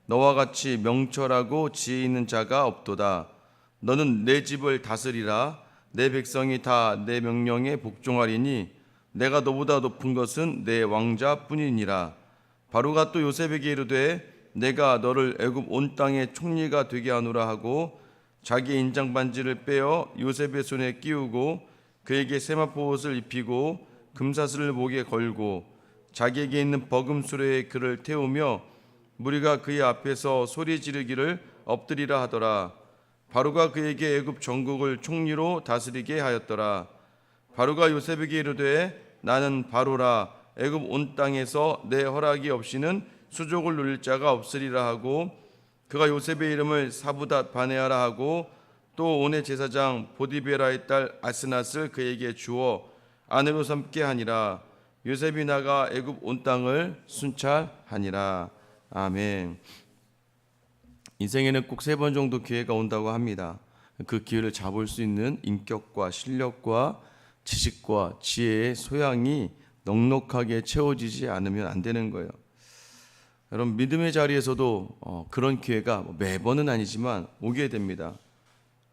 너와 같이 명철하고 지혜 있는 자가 없도다. 너는 내 집을 다스리라. 내 백성이 다 내 명령에 복종하리니 내가 너보다 높은 것은 내 왕자뿐이니라. 바로가 또 요셉에게 이르되 내가 너를 애굽 온 땅의 총리가 되게 하노라 하고 자기의 인장 반지를 빼어 요셉의 손에 끼우고 그에게 세마포 옷을 입히고 금사슬을 목에 걸고 자기에게 있는 버금수레에 그를 태우며 무리가 그의 앞에서 소리 지르기를 엎드리라 하더라. 바로가 그에게 애굽 전국을 총리로 다스리게 하였더라. 바로가 요셉에게 이르되 나는 바로라. 애굽 온 땅에서 내 허락이 없이는 수족을 누릴 자가 없으리라 하고 그가 요셉의 이름을 사부닷 바네아라 하고 또 온의 제사장 보디베라의 딸 아스낫을 그에게 주어 아내로 삼게 하니라. 요셉이 나가 애굽 온 땅을 순찰하니라. 아멘. 인생에는 꼭 3번 정도 기회가 온다고 합니다. 그 기회를 잡을 수 있는 인격과 실력과 지식과 지혜의 소양이 넉넉하게 채워지지 않으면 안 되는 거예요. 여러분, 믿음의 자리에서도 그런 기회가 매번은 아니지만 오게 됩니다.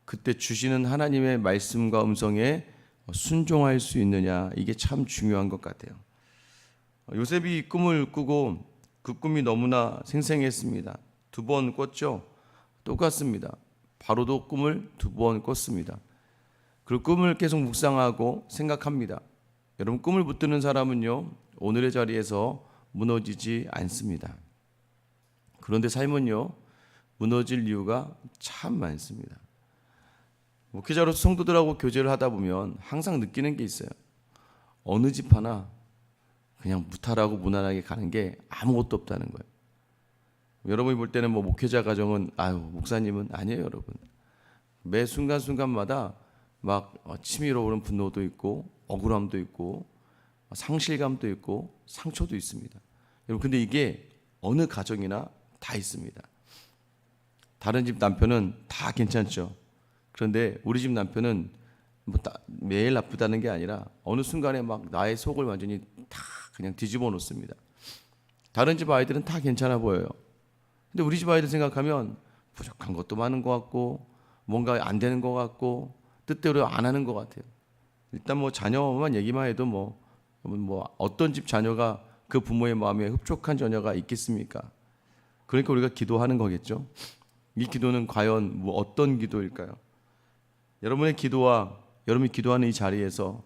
그때 주시는 하나님의 말씀과 음성에 순종할 수 있느냐, 이게 참 중요한 것 같아요. 요셉이 꿈을 꾸고 그 꿈이 너무나 생생했습니다. 2번 꿨죠? 똑같습니다. 바로도 꿈을 2번 꿨습니다. 그 꿈을 계속 묵상하고 생각합니다. 여러분, 꿈을 붙드는 사람은요, 오늘의 자리에서 무너지지 않습니다. 그런데 삶은요, 무너질 이유가 참 많습니다. 목회자로서 성도들하고 교제를 하다 보면 항상 느끼는 게 있어요. 어느 집 하나 그냥 무탈하고 무난하게 가는 게 아무것도 없다는 거예요. 여러분이 볼 때는 목회자 가정은 목사님은 아니에요, 여러분. 매 순간순간마다 막 치밀어 오른 분노도 있고 억울함도 있고 상실감도 있고 상처도 있습니다. 여러분, 근데 이게 어느 가정이나 다 있습니다. 다른 집 남편은 다 괜찮죠. 그런데 우리 집 남편은 매일 나쁘다는 게 아니라 어느 순간에 막 나의 속을 완전히 다 그냥 뒤집어 놓습니다. 다른 집 아이들은 다 괜찮아 보여요. 근데 우리 집 아이들 생각하면 부족한 것도 많은 것 같고 뭔가 안 되는 것 같고 뜻대로 안 하는 것 같아요. 일단 자녀만 얘기만 해도 어떤 집 자녀가 그 부모의 마음에 흡족한 자녀가 있겠습니까? 그러니까 우리가 기도하는 거겠죠. 이 기도는 과연 어떤 기도일까요? 여러분의 기도와 여러분이 기도하는 이 자리에서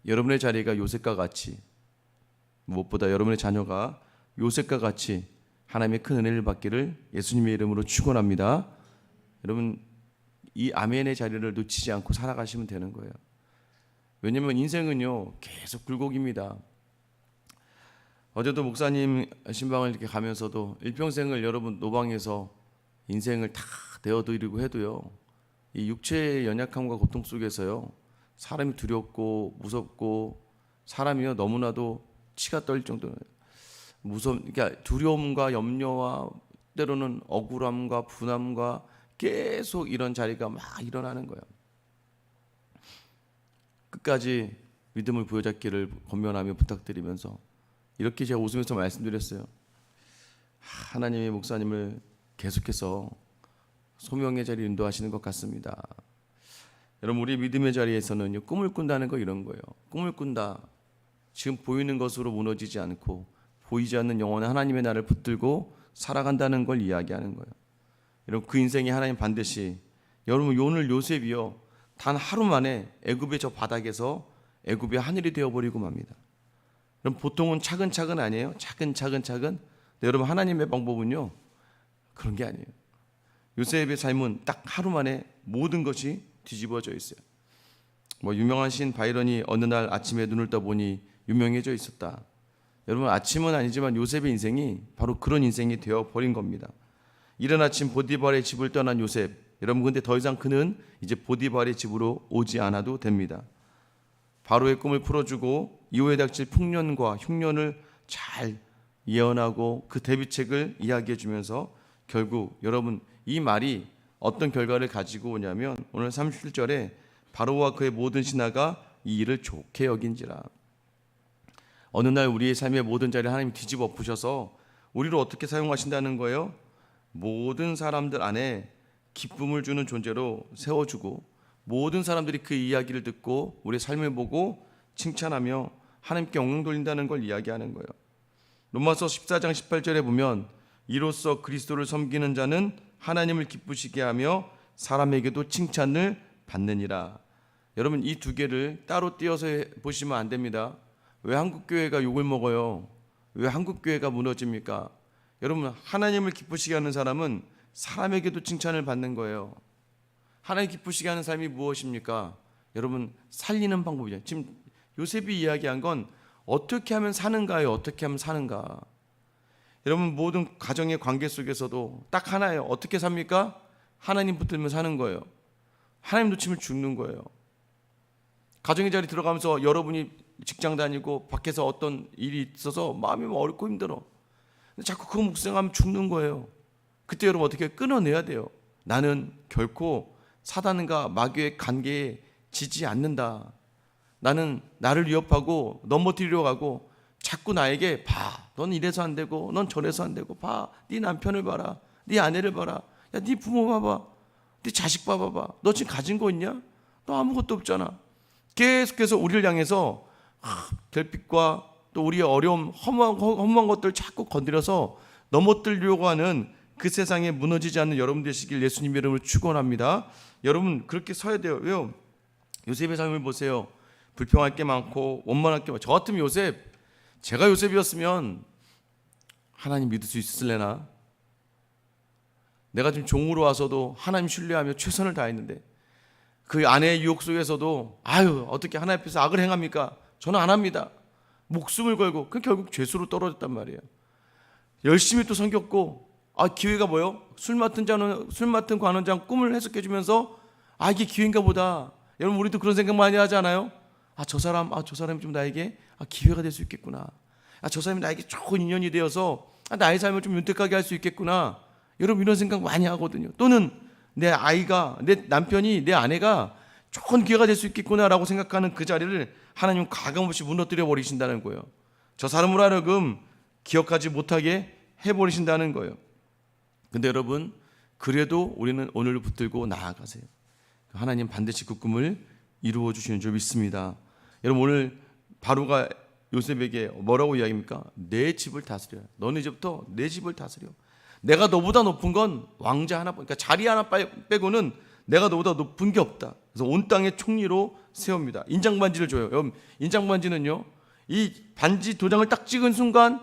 여러분의 자리가 요셉과 같이, 무엇보다 여러분의 자녀가 요셉과 같이 하나님의 큰 은혜를 받기를 예수님의 이름으로 축원합니다. 여러분, 이 아멘의 자리를 놓치지 않고 살아가시면 되는 거예요. 왜냐하면 인생은요, 계속 굴곡입니다. 어제도 목사님 신방을 이렇게 가면서도 일평생을 여러분 노방에서 인생을 다 되어드리고 해도요, 이 육체의 연약함과 고통 속에서요, 사람이 두렵고 무섭고 사람이요 너무나도 치가 떨릴 정도로 그러니까 두려움과 염려와 때로는 억울함과 분함과 계속 이런 자리가 막 일어나는 거예요. 끝까지 믿음을 부여잡기를 권면하며 부탁드리면서 이렇게 제가 웃으면서 말씀드렸어요. 하나님의 목사님을 계속해서 소명의 자리에 인도하시는 것 같습니다. 여러분, 우리 믿음의 자리에서는 꿈을 꾼다는 거 이런 거예요. 꿈을 꾼다. 지금 보이는 것으로 무너지지 않고 보이지 않는 영원한 하나님의 나를 붙들고 살아간다는 걸 이야기하는 거예요. 여러분, 그 인생이 하나님 반드시, 여러분 오늘 요셉이요 단 하루 만에 애굽의 저 바닥에서 애굽의 하늘이 되어버리고 맙니다. 여러분, 보통은 차근차근 아니에요? 차근차근. 근데 여러분, 하나님의 방법은요 그런 게 아니에요. 요셉의 삶은 딱 하루 만에 모든 것이 뒤집어져 있어요. 유명한 시인 바이런이 어느 날 아침에 눈을 떠보니 유명해져 있었다. 여러분, 아침은 아니지만 요셉의 인생이 바로 그런 인생이 되어버린 겁니다. 이른 아침 보디발의 집을 떠난 요셉, 여러분, 근데 더 이상 그는 이제 보디발의 집으로 오지 않아도 됩니다. 바로의 꿈을 풀어주고 이후에 닥칠 풍년과 흉년을 잘 예언하고 그 대비책을 이야기해 주면서 결국 여러분, 이 말이 어떤 결과를 가지고 오냐면 오늘 37절에 바로와 그의 모든 신하가 이 일을 좋게 여긴지라. 어느 날 우리의 삶의 모든 자리를 하나님이 뒤집어 엎으셔서 우리를 어떻게 사용하신다는 거예요? 모든 사람들 안에 기쁨을 주는 존재로 세워주고 모든 사람들이 그 이야기를 듣고 우리의 삶을 보고 칭찬하며 하나님께 영광 돌린다는 걸 이야기하는 거예요. 로마서 14장 18절에 보면 이로써 그리스도를 섬기는 자는 하나님을 기쁘시게 하며 사람에게도 칭찬을 받느니라. 여러분, 이 두 개를 따로 띄어서 보시면 안 됩니다. 왜 한국교회가 욕을 먹어요? 왜 한국교회가 무너집니까? 여러분, 하나님을 기쁘시게 하는 사람은 사람에게도 칭찬을 받는 거예요. 하나님 기쁘시게 하는 삶이 무엇입니까? 여러분, 살리는 방법이죠. 지금 요셉이 이야기한 건 어떻게 하면 사는가요? 어떻게 하면 사는가? 여러분, 모든 가정의 관계 속에서도 딱 하나예요. 어떻게 삽니까? 하나님 붙들면 사는 거예요. 하나님 놓치면 죽는 거예요. 가정의 자리 들어가면서 여러분이 직장 다니고 밖에서 어떤 일이 있어서 마음이 어렵고 힘들어. 근데 자꾸 그거 묵상하면 죽는 거예요. 그때 여러분 어떻게 끊어내야 돼요? 나는 결코 사단과 마귀의 관계에 지지 않는다. 나는 나를 위협하고 넘어뜨리려고 하고 자꾸 나에게 봐, 넌 이래서 안 되고 넌 저래서 안 되고 봐, 네 남편을 봐라, 네 아내를 봐라, 야, 네 부모 봐봐, 네 자식 봐봐, 너 지금 가진 거 있냐? 너 아무것도 없잖아. 계속해서 우리를 향해서 별빛과 또 우리의 어려움, 허무한 것들 자꾸 건드려서 넘어뜨리려고 하는 그 세상에 무너지지 않는 여러분 되시길 예수님 이름으로 축원합니다. 여러분 그렇게 서야 돼요. 왜요? 요셉의 삶을 보세요. 불평할 게 많고 원망할 게 많고, 저 같으면 요셉, 제가 요셉이었으면 하나님 믿을 수 있을래나? 내가 지금 종으로 와서도 하나님 신뢰하며 최선을 다했는데 그 아내의 유혹 속에서도 어떻게 하나님 앞에서 악을 행합니까? 저는 안 합니다. 목숨을 걸고 그 결국 죄수로 떨어졌단 말이에요. 열심히 또 섬겼고 기회가 뭐예요? 술 맡은 관원장 꿈을 해석해 주면서 이게 기회인가 보다. 여러분 우리도 그런 생각 많이 하지 않아요? 저 사람이 좀 나에게 기회가 될 수 있겠구나. 저 사람이 나에게 좋은 인연이 되어서 나의 삶을 좀 윤택하게 할 수 있겠구나. 여러분 이런 생각 많이 하거든요. 또는 내 아이가, 내 남편이, 내 아내가 좋은 기회가 될 수 있겠구나라고 생각하는 그 자리를 하나님은 가감없이 무너뜨려 버리신다는 거예요. 저 사람으로 하여금 기억하지 못하게 해버리신다는 거예요. 근데 여러분 그래도 우리는 오늘을 붙들고 나아가세요. 하나님 반드시 그 꿈을 이루어 주시는 줄 믿습니다. 여러분 오늘 바로가 요셉에게 뭐라고 이야기합니까? 내 집을 다스려. 너는 이제부터 내 집을 다스려. 내가 너보다 높은 건 왕자 하나, 그러니까 자리 하나 빼고는 내가 너보다 높은 게 없다. 그래서 온 땅의 총리로 세웁니다. 인장반지를 줘요. 여러분 인장반지는요, 이 반지 도장을 딱 찍은 순간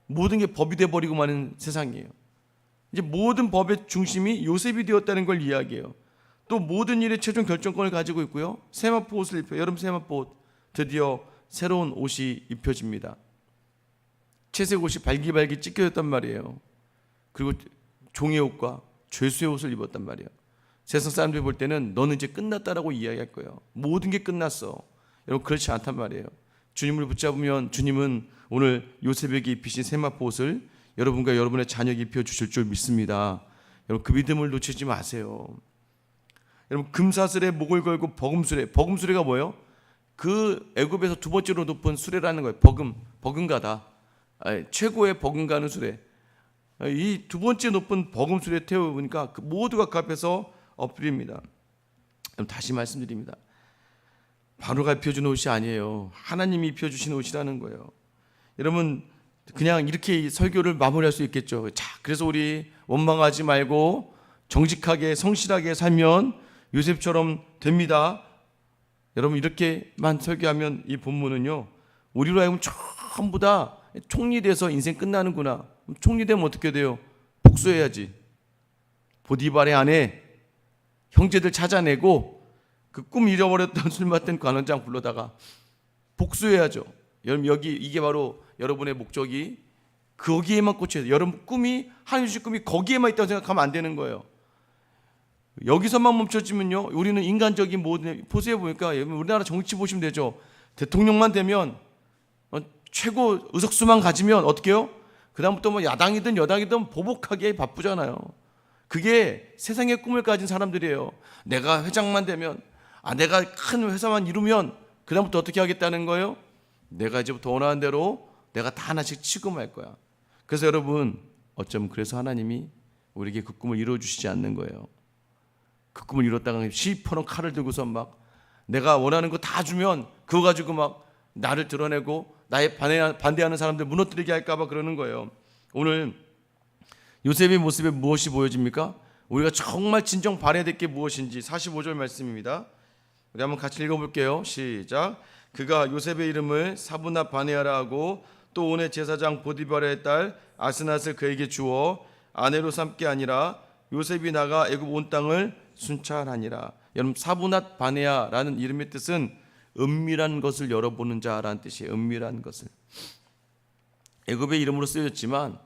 모든 게 법이 돼버리고 마는 세상이에요. 이제 모든 법의 중심이 요셉이 되었다는 걸 이야기해요. 또 모든 일의 최종 결정권을 가지고 있고요. 세마포 옷을 입혀, 여름 세마포 옷, 드디어 새로운 옷이 입혀집니다. 채색 옷이 발기발기 찢겨졌단 말이에요. 그리고 종의 옷과 죄수의 옷을 입었단 말이에요. 세상 사람들이 볼 때는 너는 이제 끝났다라고 이야기할 거예요. 모든 게 끝났어. 여러분 그렇지 않단 말이에요. 주님을 붙잡으면 주님은 오늘 요셉에게 입히신 세마포 옷을 여러분과 여러분의 자녀에게 입혀주실 줄 믿습니다. 여러분 그 믿음을 놓치지 마세요. 여러분 금사슬에 목을 걸고 버금수레가 뭐예요? 그 애굽에서 두 번째로 높은 수레라는 거예요. 버금가다. 최고의 버금가는 수레. 이 두 번째 높은 버금수레에 태워보니까 그 모두가 그 앞에서 엎드립니다. 다시 말씀드립니다. 바로가 입혀준 옷이 아니에요. 하나님이 입혀주신 옷이라는 거예요. 여러분 그냥 이렇게 설교를 마무리할 수 있겠죠. 자, 그래서 우리 원망하지 말고 정직하게 성실하게 살면 요셉처럼 됩니다. 여러분 이렇게만 설교하면 이 본문은요, 우리로 하여금 전부 다 총리돼서 인생 끝나는구나. 총리되면 어떻게 돼요? 복수해야지. 보디발의 아내 형제들 찾아내고 그 꿈 잃어버렸던 술 맡은 관원장 불러다가 복수해야죠. 여러분 여기 이게 바로 여러분의 목적이 거기에만 꽂혀야 돼요. 여러분 꿈이, 하나님 주신 꿈이 거기에만 있다고 생각하면 안 되는 거예요. 여기서만 멈춰지면요, 우리는 인간적인 모든, 보세요. 보니까 우리나라 정치 보시면 되죠. 대통령만 되면 최고 의석수만 가지면 어떻게 해요? 그 다음부터 뭐 야당이든 여당이든 보복하기에 바쁘잖아요. 그게 세상의 꿈을 가진 사람들이에요. 내가 회장만 되면, 내가 큰 회사만 이루면 그 다음부터 어떻게 하겠다는 거예요? 내가 이제부터 원하는 대로 내가 다 하나씩 치고 말 거야. 그래서 여러분, 어쩌면 그래서 하나님이 우리에게 그 꿈을 이루어주시지 않는 거예요. 그 꿈을 이뤘다가 시퍼런 칼을 들고서 막 내가 원하는 거 다 주면 그거 가지고 막 나를 드러내고 나의 반대하는 사람들 무너뜨리게 할까 봐 그러는 거예요. 오늘 요셉의 모습에 무엇이 보여집니까? 우리가 정말 진정 바라야 될 게 무엇인지 45절 말씀입니다. 우리 한번 같이 읽어볼게요. 시작. 그가 요셉의 이름을 사브낫 바네아라 하고 또 온의 제사장 보디발의 딸 아스낫을 그에게 주어 아내로 삼게 아니라 요셉이 나가 애굽 온 땅을 순찰하니라. 여러분, 사브낫 바네아라는 이름의 뜻은 은밀한 것을 열어보는 자라는 뜻이에요. 은밀한 것을. 애굽의 이름으로 쓰여졌지만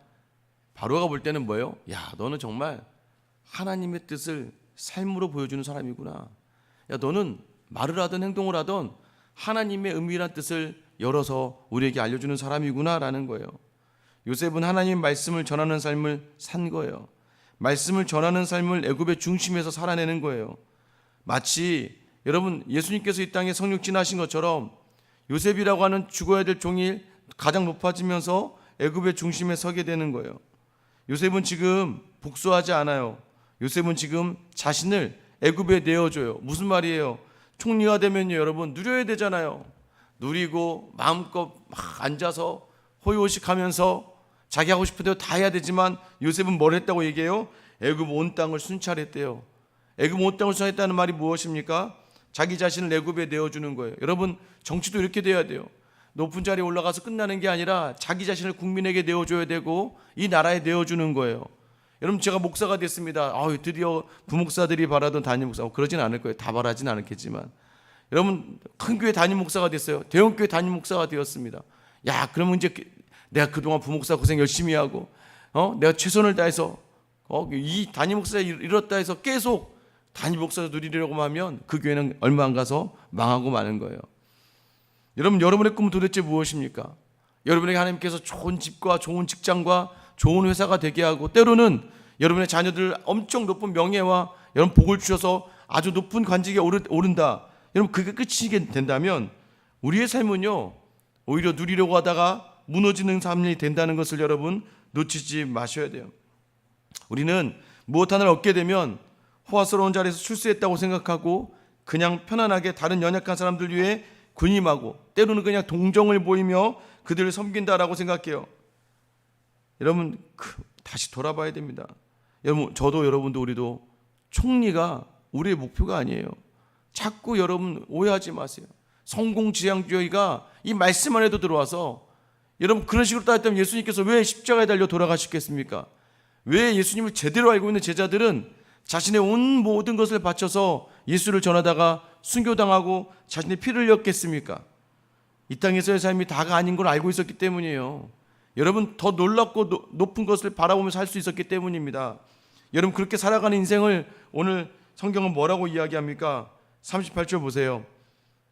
바로가 볼 때는 뭐예요? 야, 너는 정말 하나님의 뜻을 삶으로 보여주는 사람이구나. 야, 너는 말을 하든 행동을 하든 하나님의 은밀한 뜻을 열어서 우리에게 알려주는 사람이구나 라는 거예요. 요셉은 하나님의 말씀을 전하는 삶을 산 거예요. 말씀을 전하는 삶을 애굽의 중심에서 살아내는 거예요. 마치 여러분, 예수님께서 이 땅에 성육 지나신 것처럼 요셉이라고 하는 죽어야 될 종이 가장 높아지면서 애굽의 중심에 서게 되는 거예요. 요셉은 지금 복수하지 않아요. 요셉은 지금 자신을 애굽에 내어줘요. 무슨 말이에요? 총리가 되면요, 여러분 누려야 되잖아요. 누리고 마음껏 막 앉아서 호의호식하면서 자기 하고 싶은 대로 다 해야 되지만 요셉은 뭘 했다고 얘기해요? 애굽 온 땅을 순찰했대요. 애굽 온 땅을 순찰했다는 말이 무엇입니까? 자기 자신을 애굽에 내어주는 거예요. 여러분, 정치도 이렇게 돼야 돼요. 높은 자리에 올라가서 끝나는 게 아니라 자기 자신을 국민에게 내어줘야 되고 이 나라에 내어주는 거예요. 여러분, 제가 목사가 됐습니다. 드디어 부목사들이 바라던 담임 목사. 그러진 않을 거예요. 다 바라진 않겠지만. 여러분, 큰 교회 담임 목사가 됐어요. 대형 교회 담임 목사가 되었습니다. 야, 그러면 이제 내가 그동안 부목사 고생 열심히 하고 내가 최선을 다해서 이 담임 목사에 이뤘다 해서 계속 담임 목사 누리려고 하면 그 교회는 얼마 안 가서 망하고 마는 거예요. 여러분, 여러분의 꿈은 도대체 무엇입니까? 여러분에게 하나님께서 좋은 집과 좋은 직장과 좋은 회사가 되게 하고 때로는 여러분의 자녀들 엄청 높은 명예와 여러분 복을 주셔서 아주 높은 관직에 오른다. 여러분, 그게 끝이 된다면 우리의 삶은요, 오히려 누리려고 하다가 무너지는 삶이 된다는 것을 여러분 놓치지 마셔야 돼요. 우리는 무엇 하나를 얻게 되면 호화스러운 자리에서 출세했다고 생각하고 그냥 편안하게 다른 연약한 사람들 위해 군임하고 때로는 그냥 동정을 보이며 그들을 섬긴다라고 생각해요. 여러분, 다시 돌아봐야 됩니다. 여러분, 저도 여러분도 우리도 총리가 우리의 목표가 아니에요. 자꾸 여러분 오해하지 마세요. 성공지향주의가 이 말씀 안에도 들어와서 여러분, 그런 식으로 따졌다면 예수님께서 왜 십자가에 달려 돌아가셨겠습니까? 왜 예수님을 제대로 알고 있는 제자들은 자신의 온 모든 것을 바쳐서 예수를 전하다가 순교당하고 자신의 피를 흘렸겠습니까? 이 땅에서의 삶이 다가 아닌 걸 알고 있었기 때문이에요. 여러분, 더 놀랍고 높은 것을 바라보면서 살 수 있었기 때문입니다. 여러분, 그렇게 살아가는 인생을 오늘 성경은 뭐라고 이야기합니까? 38절 보세요.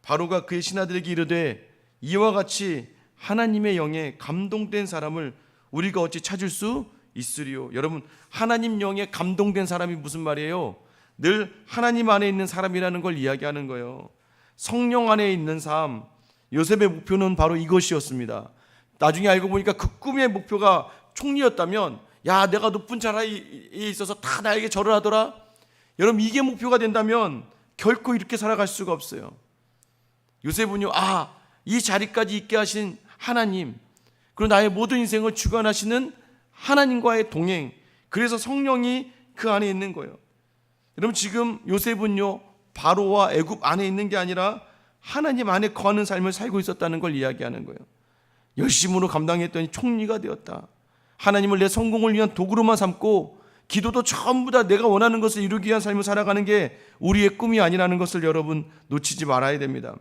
바로가 그의 신하들에게 이르되 이와 같이 하나님의 영에 감동된 사람을 우리가 어찌 찾을 수 있으리요. 여러분, 하나님 영에 감동된 사람이 무슨 말이에요? 늘 하나님 안에 있는 사람이라는 걸 이야기하는 거예요. 성령 안에 있는 삶. 요셉의 목표는 바로 이것이었습니다. 나중에 알고 보니까 그 꿈의 목표가 총리였다면, 야, 내가 높은 자리에 있어서 다 나에게 절을 하더라. 여러분, 이게 목표가 된다면 결코 이렇게 살아갈 수가 없어요. 요셉은요, 이 자리까지 있게 하신 하나님, 그리고 나의 모든 인생을 주관하시는 하나님과의 동행, 그래서 성령이 그 안에 있는 거예요. 여러분, 지금 요셉은요, 바로와 애굽 안에 있는 게 아니라 하나님 안에 거하는 삶을 살고 있었다는 걸 이야기하는 거예요. 열심으로 감당했더니 총리가 되었다. 하나님을 내 성공을 위한 도구로만 삼고 기도도 전부 다 내가 원하는 것을 이루기 위한 삶을 살아가는 게 우리의 꿈이 아니라는 것을 여러분 놓치지 말아야 됩니다.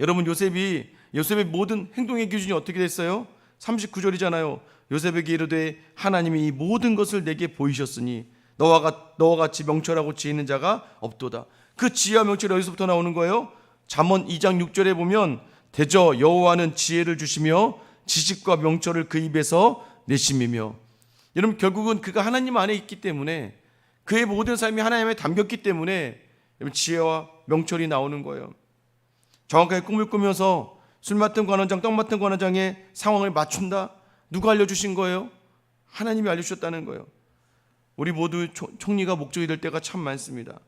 여러분, 요셉의 모든 행동의 기준이 어떻게 됐어요? 39절이잖아요. 요셉에게 이르되 하나님이 이 모든 것을 내게 보이셨으니 너와 같이 명철하고 지혜 있는 자가 없도다. 그 지혜와 명철이 어디서부터 나오는 거예요? 잠언 2장 6절에 보면 대저 여호와는 지혜를 주시며 지식과 명철을 그 입에서 내심이며. 여러분, 결국은 그가 하나님 안에 있기 때문에 그의 모든 삶이 하나님에 담겼기 때문에 지혜와 명철이 나오는 거예요. 정확하게 꿈을 꾸면서 술 맡은 관원장, 떡 맡은 관원장의 상황을 맞춘다. 누가 알려주신 거예요? 하나님이 알려주셨다는 거예요. 우리 모두 총리가 목적이 될 때가 참 많습니다.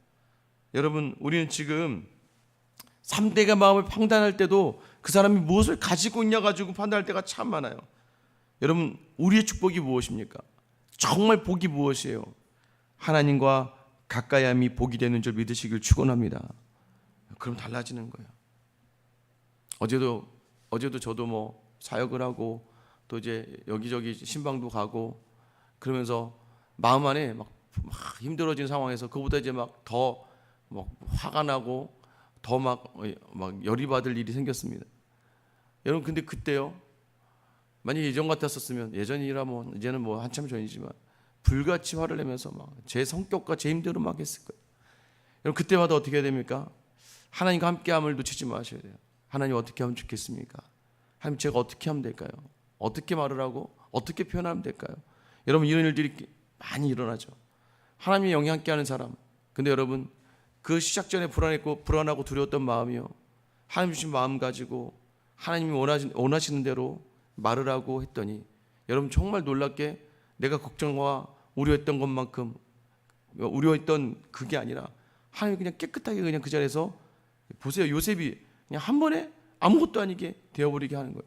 여러분, 우리는 지금 3대가 마음을 판단할 때도 그 사람이 무엇을 가지고 있냐 가지고 판단할 때가 참 많아요. 여러분, 우리의 축복이 무엇입니까? 정말 복이 무엇이에요? 하나님과 가까이함이 복이 되는 줄 믿으시길 축원합니다. 그럼 달라지는 거예요. 어제도 저도 뭐 사역을 하고 또 이제 여기저기 신방도 가고 그러면서 마음 안에 막 힘들어진 상황에서 그보다 이제 막 더 막 화가 나고 더 막 열이 받을 일이 생겼습니다. 여러분, 근데 그때요, 만약 예전 같았었으면, 예전이라 뭐 이제는 뭐 한참 전이지만 불같이 화를 내면서 막 제 성격과 제 힘대로 막 했을 거예요. 여러분, 그때마다 어떻게 해야 됩니까? 하나님과 함께함을 놓치지 마셔야 돼요. 하나님 어떻게 하면 좋겠습니까? 하나님 제가 어떻게 하면 될까요? 어떻게 말을 하고 어떻게 표현하면 될까요? 여러분, 이런 일들이 많이 일어나죠. 하나님의 영이 함께하는 사람. 근데 여러분, 그 시작 전에 불안하고 두려웠던 마음이요, 하나님 주신 마음 가지고 하나님이 원하시는 대로 말을 하고 했더니 여러분, 정말 놀랍게 내가 걱정과 우려했던 것만큼 우려했던 그게 아니라 하나님이 그냥 깨끗하게 그냥 그 자리에서, 보세요, 요셉이 그냥 한 번에 아무것도 아니게 되어버리게 하는 거예요.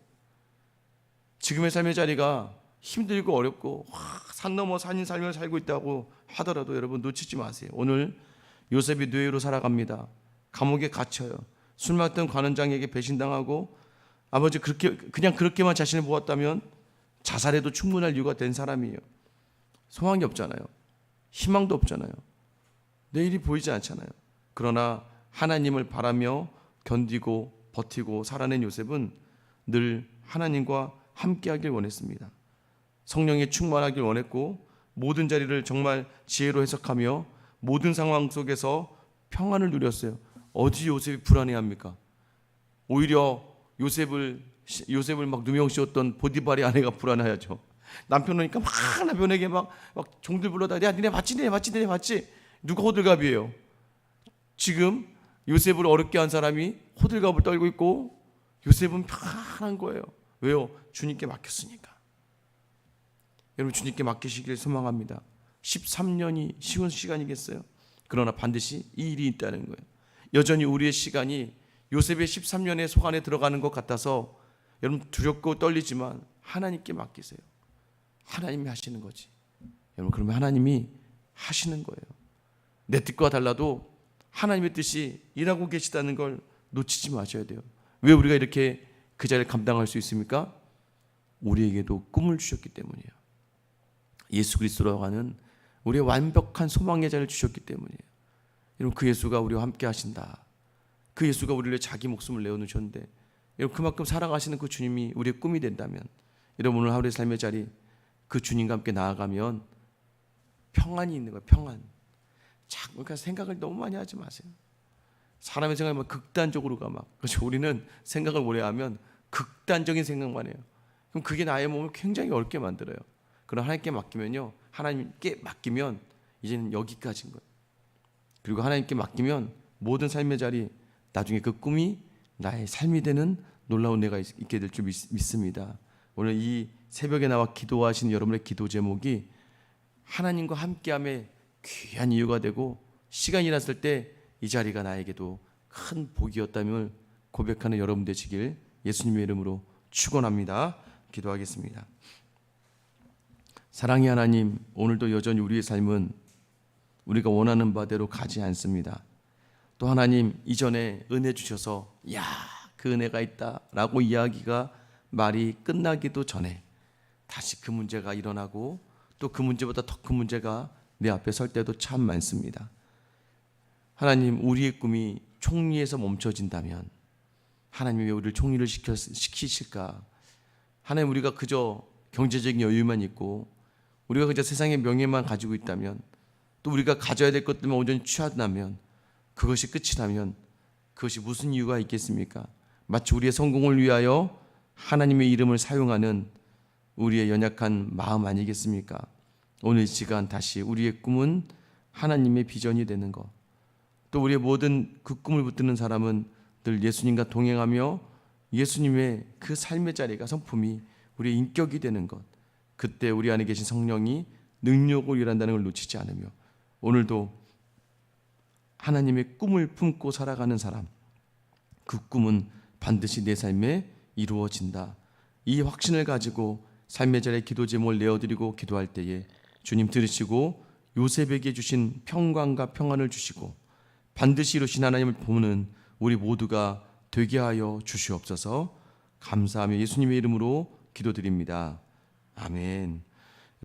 지금의 삶의 자리가 힘들고 어렵고 산 넘어 산인 삶을 살고 있다고 하더라도 여러분, 놓치지 마세요. 오늘 요셉이 노예로 살아갑니다. 감옥에 갇혀요. 술 맡던 관원장에게 배신당하고, 아버지 그냥 그렇게만 자신을 보았다면 자살해도 충분할 이유가 된 사람이에요. 소망이 없잖아요. 희망도 없잖아요. 내일이 보이지 않잖아요. 그러나 하나님을 바라며 견디고 버티고 살아낸 요셉은 늘 하나님과 함께하길 원했습니다. 성령에 충만하길 원했고, 모든 자리를 정말 지혜로 해석하며 모든 상황 속에서 평안을 누렸어요. 어디 요셉이 불안해합니까? 오히려 요셉을 막 누명씌웠던 보디발의 아내가 불안해하죠. 남편 오니까 막 남편에게 막 종들 불러다, 야 니네 봤지? 누가 호들갑이에요? 지금 요셉을 어렵게 한 사람이 호들갑을 떨고 있고, 요셉은 편안한 거예요. 왜요? 주님께 맡겼으니까. 여러분, 주님께 맡기시길 소망합니다. 13년이 쉬운 시간이겠어요? 그러나 반드시 이 일이 있다는 거예요. 여전히 우리의 시간이 요셉의 13년의 속 안에 들어가는 것 같아서 여러분, 두렵고 떨리지만 하나님께 맡기세요. 하나님이 하시는 거지. 여러분, 그러면 하나님이 하시는 거예요. 내 뜻과 달라도 하나님의 뜻이 일하고 계시다는 걸 놓치지 마셔야 돼요. 왜 우리가 이렇게 그 자리를 감당할 수 있습니까? 우리에게도 꿈을 주셨기 때문이에요. 예수 그리스도라고 하는 우리의 완벽한 소망의 자리를 주셨기 때문이에요. 여러분, 그 예수가 우리와 함께 하신다. 그 예수가 우리를 자기 목숨을 내어놓으셨는데, 여러분, 그만큼 사랑하시는 그 주님이 우리의 꿈이 된다면, 여러분, 오늘 하루의 삶의 자리 그 주님과 함께 나아가면 평안이 있는 거예요. 평안. 그러니까 생각을 너무 많이 하지 마세요. 사람의 생각이 극단적으로 가 막. 그렇죠. 우리는 생각을 오래 하면 극단적인 생각만 해요. 그럼 그게 나의 몸을 굉장히 어렵게 만들어요. 그럼 하나님께 맡기면요, 하나님께 맡기면 이제는 여기까지인 거예요. 그리고 하나님께 맡기면 모든 삶의 자리, 나중에 그 꿈이 나의 삶이 되는 놀라운 내가 있게 될 줄 믿습니다. 오늘 이 새벽에 나와 기도하시는 여러분의 기도 제목이 하나님과 함께함의 귀한 이유가 되고, 시간이 났을 때 이 자리가 나에게도 큰 복이었다며 고백하는 여러분 되시길 예수님의 이름으로 축원합니다. 기도하겠습니다. 사랑의 하나님, 오늘도 여전히 우리의 삶은 우리가 원하는 바대로 가지 않습니다. 또 하나님, 이전에 은혜 주셔서 야, 그 은혜가 있다라고 이야기가 말이 끝나기도 전에 다시 그 문제가 일어나고, 또 그 문제보다 더 큰 문제가 내 앞에 설 때도 참 많습니다. 하나님, 우리의 꿈이 총리에서 멈춰진다면 하나님이 왜 우리를 총리를 시키실까? 하나님, 우리가 그저 경제적인 여유만 있고 우리가 그저 세상의 명예만 가지고 있다면, 또 우리가 가져야 될 것들만 온전히 취한다면, 그것이 끝이라면 그것이 무슨 이유가 있겠습니까? 마치 우리의 성공을 위하여 하나님의 이름을 사용하는 우리의 연약한 마음 아니겠습니까? 오늘 이 시간 다시 우리의 꿈은 하나님의 비전이 되는 것, 또 우리의 모든 그 꿈을 붙드는 사람은 늘 예수님과 동행하며 예수님의 그 삶의 자리가, 성품이 우리의 인격이 되는 것, 그때 우리 안에 계신 성령이 능력으로 일한다는 걸 놓치지 않으며 오늘도 하나님의 꿈을 품고 살아가는 사람, 그 꿈은 반드시 내 삶에 이루어진다. 이 확신을 가지고 삶의 자리에 기도 제목을 내어드리고 기도할 때에 주님 들으시고 요셉에게 주신 평강과 평안을 주시고 반드시 이루신 하나님을 보는 우리 모두가 되게 하여 주시옵소서. 감사하며 예수님의 이름으로 기도드립니다. 아멘.